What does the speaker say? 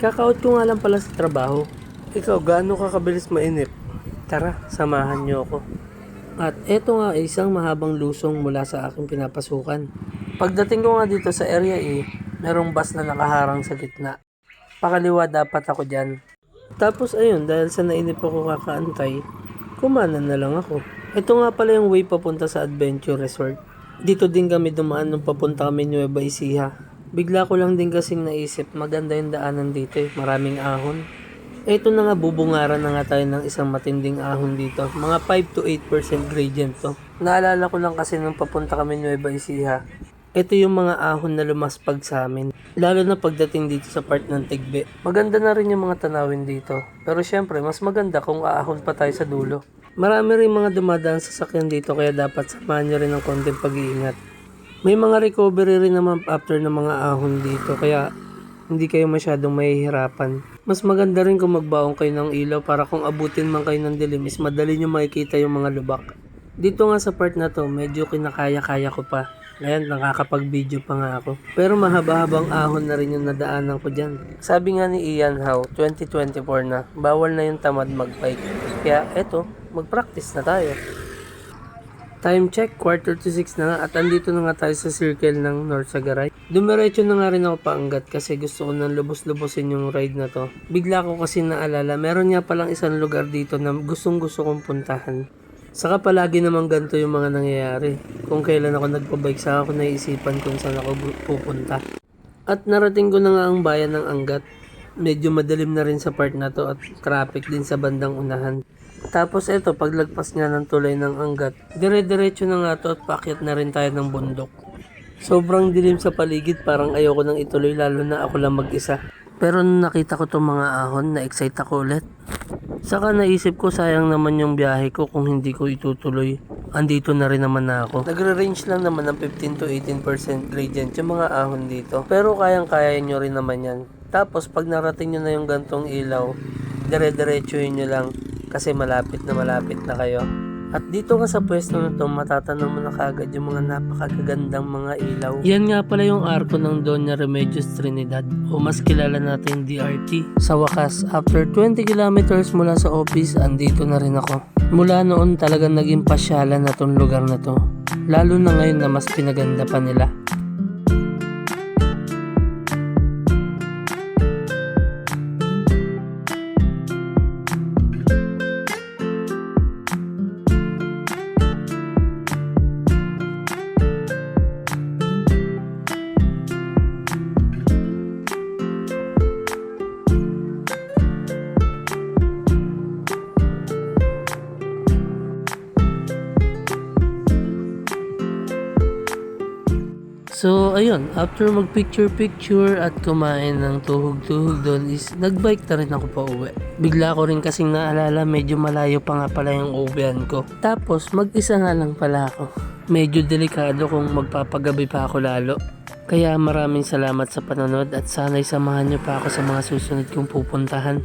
Kakaot ko nga lang pala sa trabaho. Ikaw, gaano ka kabilis mainip? Tara, samahan niyo ako. At eto nga ay isang mahabang lusong mula sa aking pinapasukan. Pagdating ko nga dito sa Area E, merong bus na nakaharang sa gitna. Pakaliwa dapat ako dyan. Tapos ayun, dahil sa nainip ako kakaantay, kumanan na lang ako. Ito nga pala yung way papunta sa Adventure Resort. Dito din kami dumaan nung papunta kami Nueva Ecija. Bigla ko lang din kasing naisip, maganda yung daanan dito eh, maraming ahon. Ito na nga, bubungaran na nga tayo ng isang matinding ahon dito. Mga 5 to 8% gradient to. Naalala ko lang kasi nung papunta kami Nueva Ecija, ito yung mga ahon na lumaspag sa amin. Lalo na pagdating dito sa part ng Tigbe. Maganda na rin yung mga tanawin dito. Pero syempre, mas maganda kung aahon pa tayo sa dulo. Marami rin mga dumadaan sa sakyan dito kaya dapat samahan nyo rin ng konting pag-iingat. May mga recovery rin naman after ng mga ahon dito kaya hindi kayo masyadong mahihirapan. Mas maganda rin kung magbaong kayo ng ilaw para kung abutin man kayo ng dilim is madali nyo makikita yung mga lubak. Dito nga sa part na to, medyo kinakaya-kaya ko pa. Ayan, nakakapag-video pa nga ako. Pero mahaba-habang ahon na rin yung nadaanan ko dyan. Sabi nga ni Ian Howe, 2024 na, bawal na yung tamad mag-bike. Kaya eto, mag-practice na tayo. Time check, 5:45 na nga at andito na nga tayo sa circle ng North Sagaray. Dumiretso na nga rin ako paanggat kasi gusto ko nang lubos-lubosin yung ride na to. Bigla ko kasi naalala, meron nga palang isang lugar dito na gustong-gusto kong puntahan. Saka palagi naman ganito yung mga nangyayari. Kung kailan ako nagpabike, saka ako naisipan kung saan ako pupunta. At narating ko na nga ang bayan ng Angat. Medyo madilim na rin sa part na to at traffic din sa bandang unahan. Tapos eto, paglagpas nga ng tulay ng Angat, dire-diretso na nga to at paakyat na rin tayo ng bundok. Sobrang dilim sa paligid, parang ayoko nang ituloy lalo na ako lang mag-isa. Pero nung nakita ko tong mga ahon, na-excite ako ulit. Saka naisip ko sayang naman yung biyahe ko kung hindi ko itutuloy. Andito na rin naman na ako. Nagre-range lang naman ng 15 to 18% gradient yung mga ahon dito. Pero kayang-kaya nyo rin naman yan. Tapos pag narating nyo na yung gantong ilaw, dire-diretsuhin nyo lang kasi malapit na kayo. At dito nga sa pwesto na to, matatanong mo na kagad yung mga napakagagandang mga ilaw. Yan nga pala yung arko ng Doña Remedios Trinidad o mas kilala natin DRT. Sa wakas, after 20 kilometers mula sa office, andito na rin ako. Mula noon talagang naging pasyalan na tong lugar na to. Lalo na ngayon na mas pinaganda pa nila. So ayun, after mag picture at kumain ng tuhog-tuhog doon is nagbike na rin ako pa uwi. Bigla ko rin kasing naalala medyo malayo pa nga pala yung uwian ko. Tapos mag-isa nga lang pala ako. Medyo delikado kung magpapagabi pa ako lalo. Kaya maraming salamat sa panonood at sana'y samahan niyo pa ako sa mga susunod kong pupuntahan.